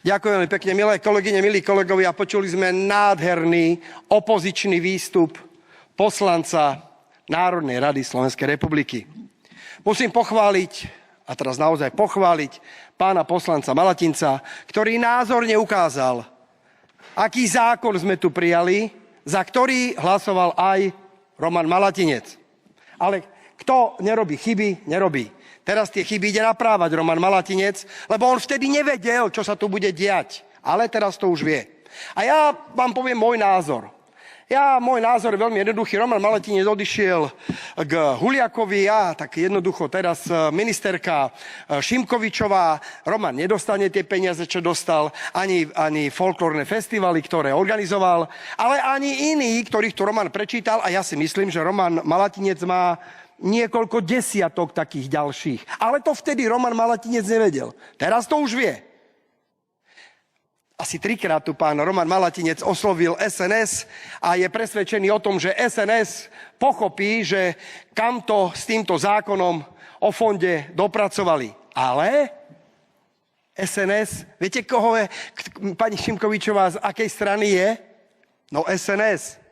Ďakujem veľmi pekne, milé kolegyne, milí kolegovia. Počuli sme nádherný opozičný výstup poslanca Národnej rady Slovenskej republiky. Musím pochváliť, a teraz naozaj pochváliť, pána poslanca Malatinca, ktorý názorne ukázal, aký zákon sme tu prijali, za ktorý hlasoval aj Roman Malatinec. Ale kto nerobí chyby, nerobí. Teraz tie chyby ide naprávať Roman Malatinec, lebo on vtedy nevedel, čo sa tu bude diať. Ale teraz to už vie. A ja vám poviem môj názor. Môj názor je veľmi jednoduchý. Roman Malatinec odišiel k Huliakovi, tak jednoducho teraz ministerka Šimkovičová. Roman nedostane tie peniaze, čo dostal, ani folklórne festivaly, ktoré organizoval, ale ani iní, ktorých tu Roman prečítal. A ja si myslím, že Roman Malatinec má niekoľko desiatok takých ďalších. Ale to vtedy Roman Malatinec nevedel. Teraz to už vie. Asi 3-krát tu pán Roman Malatinec oslovil SNS a je presvedčený o tom, že SNS pochopí, že kam to s týmto zákonom o fonde dopracovali. Ale SNS, viete, koho je pani Šimkovičová, z akej strany je? No SNS.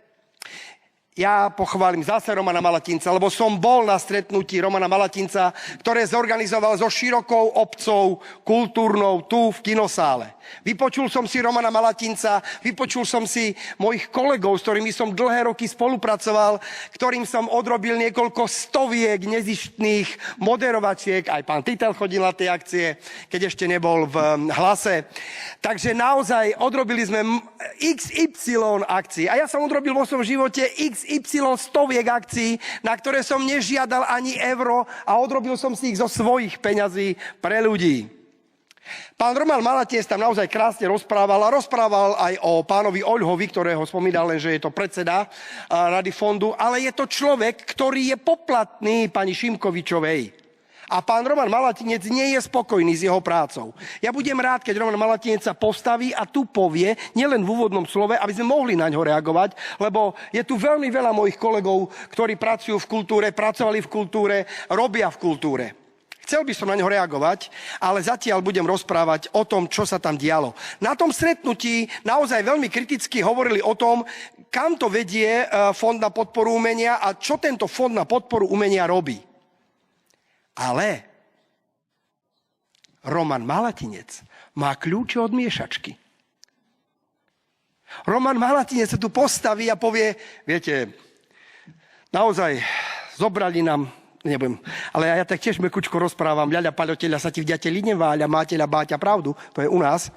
Ja pochválim zase Romana Malatinca, lebo som bol na stretnutí Romana Malatinca, ktoré zorganizoval so širokou obcou kultúrnou tu v kinosále. Vypočul som si Romana Malatinca, vypočul som si mojich kolegov, s ktorými som dlhé roky spolupracoval, ktorým som odrobil niekoľko stoviek nezištných moderovačiek. Aj pán Titel chodil na tie akcie, keď ešte nebol v Hlase. Takže naozaj odrobili sme XY akcií. A ja som odrobil vo svojom živote XY stoviek akcií, na ktoré som nežiadal ani euro a odrobil som si ich zo svojich peňazí pre ľudí. Pán Roman Malatinec tam naozaj krásne rozprával a rozprával aj o pánovi Oľhovi, ktorého spomínal len, že je to predseda Rady fondu, ale je to človek, ktorý je poplatný pani Šimkovičovej. A pán Roman Malatinec nie je spokojný s jeho prácou. Ja budem rád, keď Roman Malatinec sa postaví a tu povie, nielen v úvodnom slove, aby sme mohli na ňo reagovať, lebo je tu veľmi veľa mojich kolegov, ktorí pracujú v kultúre, pracovali v kultúre, robia v kultúre. Chcel by som na ňo reagovať, ale zatiaľ budem rozprávať o tom, čo sa tam dialo. Na tom stretnutí naozaj veľmi kriticky hovorili o tom, kam to vedie Fond na podporu umenia a čo tento Fond na podporu umenia robí. Ale Roman Malatinec má kľúče od miešačky. Roman Malatinec sa tu postaví a povie, viete, naozaj zobrali nám, nebudem, ale ja tak tiež mekučko rozprávam, ľaľa paľoteľa sa ti v ďateli neváľa, máteľa báťa pravdu, to je u nás.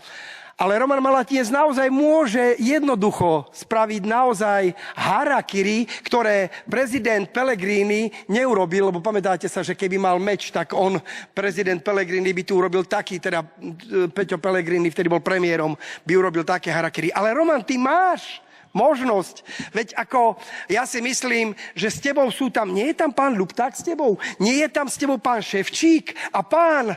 Ale Roman Malatinec naozaj môže jednoducho spraviť naozaj harakiri, ktoré prezident Pellegrini neurobil, lebo pamätáte sa, že keby mal meč, tak on, prezident Pellegrini, by tu urobil taký, teda Peťo Pellegrini, vtedy bol premiérom, by urobil také harakiri. Ale Roman, ty máš možnosť. Veď ako, ja si myslím, že s tebou sú tam, nie je tam pán Ľupták s tebou, nie je tam s tebou pán Ševčík a pán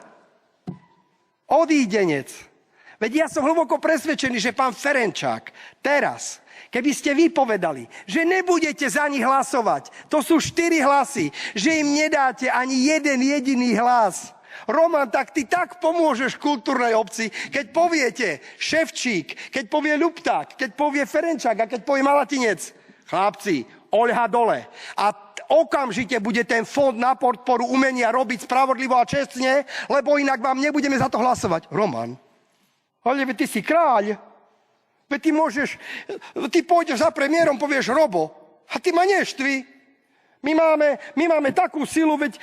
odídenec. Veď ja som hlboko presvedčený, že pán Ferenčák teraz, keby ste vy povedali, že nebudete za nich hlasovať, to sú 4 hlasy, že im nedáte ani jeden jediný hlas. Roman, tak ty tak pomôžeš kultúrnej obci, keď poviete Ševčík, keď povie Ľupták, keď povie Ferenčák a keď povie Malatinec. Chlapci, Oľha dole. A okamžite bude ten Fond na podporu umenia robiť spravodlivo a čestne, lebo inak vám nebudeme za to hlasovať. Roman, ale ty si kráľ. Veď ty pôjdeš za premiérom, povieš Robo. A ty ma neštvi. My máme takú silu, veď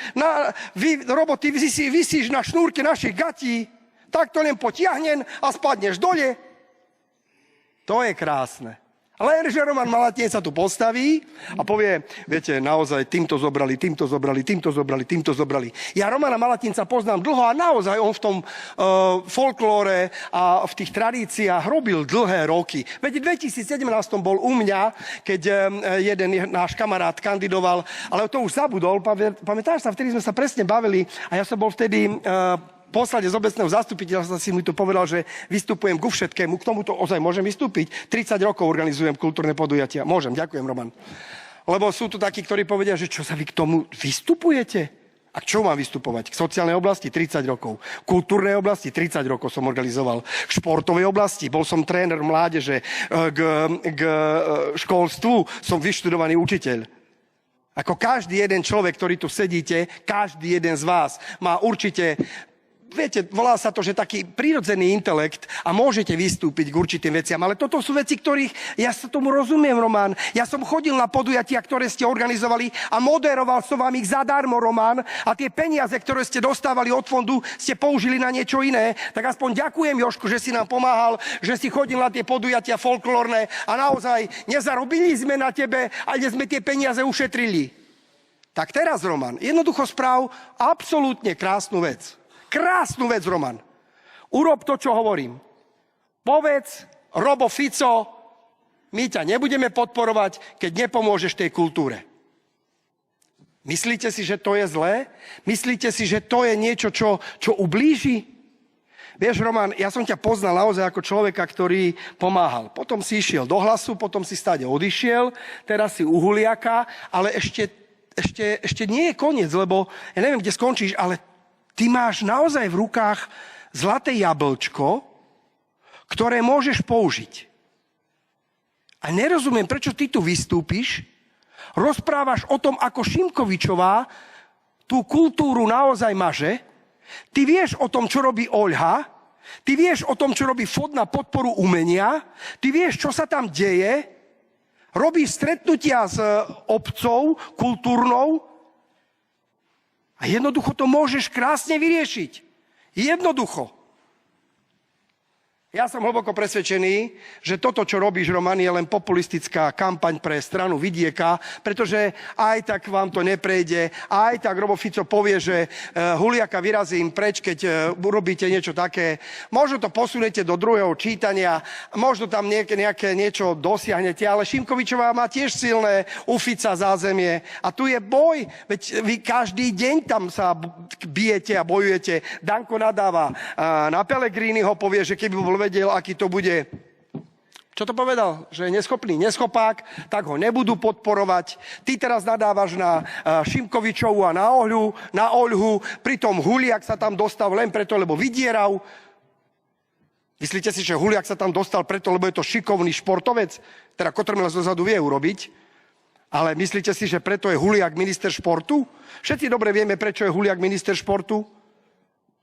Robo, ty visíš na šnúrke našich gatí. Tak to len potiahnem a spadneš dole. To je krásne. Lenže Roman Malatinec sa tu postaví a povie, viete, naozaj týmto zobrali. Ja Romana Malatinca poznám dlho a naozaj on v tom folklóre a v tých tradíciách robil dlhé roky. Veď v 2017 bol u mňa, keď jeden náš kamarát kandidoval, ale to už zabudol. Pamätáš sa, vtedy sme sa presne bavili a ja som bol vtedy poslade z obecného zastupiteľstva, si mi tu povedal, že vystupujem ku všetkému. K tomuto ozaj môžem vystúpiť. 30 rokov organizujem kultúrne podujatia. Môžem, ďakujem, Roman. Lebo sú tu takí, ktorí povedia, že čo sa vy k tomu vystupujete? A k čomu mám vystupovať? K sociálnej oblasti 30 rokov. K kultúrnej oblasti 30 rokov som organizoval. K športovej oblasti bol som tréner mládeže. K školstvu som vyštudovaný učiteľ. Ako každý jeden človek, ktorý tu sedíte, každý jeden z vás má určite, viete, volá sa to, že taký prírodzený intelekt a môžete vystúpiť k určitým veciam. Ale toto sú veci, ktorých ja sa tomu rozumiem, Roman. Ja som chodil na podujatia, ktoré ste organizovali a moderoval som vám ich zadarmo, Roman. A tie peniaze, ktoré ste dostávali od fondu, ste použili na niečo iné. Tak aspoň ďakujem, Jožko, že si nám pomáhal, že si chodil na tie podujatia folklórne a naozaj nezarobili sme na tebe, ale sme tie peniaze ušetrili. Tak teraz, Roman, jednoducho správ absolútne krásnu vec. Krásnu vec, Roman. Urob to, čo hovorím. Povedz, Robo Fico, my ťa nebudeme podporovať, keď nepomôžeš tej kultúre. Myslíte si, že to je zlé? Myslíte si, že to je niečo, čo ublíži? Vieš, Roman, ja som ťa poznal naozaj ako človeka, ktorý pomáhal. Potom si išiel do Hlasu, potom si stáde odišiel, teraz si u Huliaka, ale ešte nie je koniec, lebo ja neviem, kde skončíš, ale ty máš naozaj v rukách zlaté jablčko, ktoré môžeš použiť. A nerozumiem, prečo ty tu vystúpiš, rozprávaš o tom, ako Šimkovičová tú kultúru naozaj maže, ty vieš o tom, čo robí Oľha, ty vieš o tom, čo robí Fond na podporu umenia, ty vieš, čo sa tam deje, robíš stretnutia s obcou kultúrnou, a jednoducho to môžeš krásne vyriešiť. Jednoducho. Ja som hlboko presvedčený, že toto, čo robíš, Roman, je len populistická kampaň pre stranu Vidieka, pretože aj tak vám to neprejde, aj tak Robo Fico povie, že Huliaka vyrazím preč, keď urobíte niečo také. Možno to posunete do druhého čítania, možno tam nejaké niečo dosiahnete, ale Šimkovičová má tiež silné u Fica zázemie. A tu je boj, veď vy každý deň tam sa bijete a bojujete. Danko nadáva na Pellegriniho, povie, že keby bol vedel, aký to bude. Čo to povedal? Že je neschopný neschopák, tak ho nebudú podporovať. Ty teraz nadávaš na Šimkovičovu a na Oľhu, pritom Huliak sa tam dostal len preto, lebo vydieral. Myslíte si, že Huliak sa tam dostal preto, lebo je to šikovný športovec? Teda Kotrmela zozadu vie urobiť. Ale myslíte si, že preto je Huliak minister športu? Všetci dobre vieme, prečo je Huliak minister športu.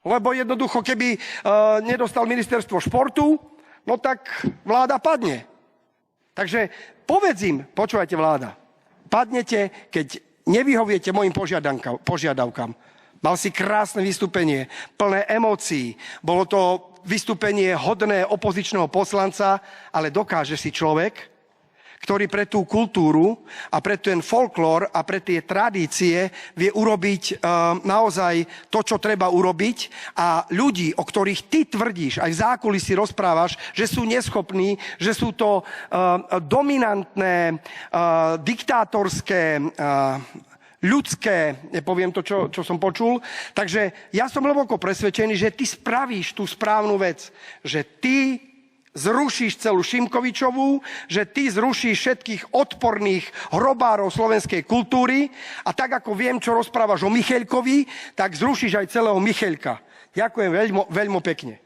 Lebo jednoducho, keby nedostal ministerstvo športu, no tak vláda padne. Takže povedz im, počúvajte vláda, padnete, keď nevyhoviete mojim požiadavkám. Mal si krásne vystúpenie, plné emócií. Bolo to vystúpenie hodné opozičného poslanca, ale dokáže si človek, ktorý pre tú kultúru a pre ten folklór a pre tie tradície vie urobiť naozaj to, čo treba urobiť. A ľudí, o ktorých ty tvrdíš, aj v zákulisí rozprávaš, že sú neschopní, že sú to dominantné, diktátorské, ľudské, nepoviem to, čo som počul. Takže ja som hlboko presvedčený, že ty spravíš tú správnu vec, že ty zrušíš celú Šimkovičovú, že ty zrušíš všetkých odporných hrobárov slovenskej kultúry a tak, ako viem, čo rozprávaš o Micheľkovi, tak zrušíš aj celého Micheľka. Ďakujem veľmi pekne.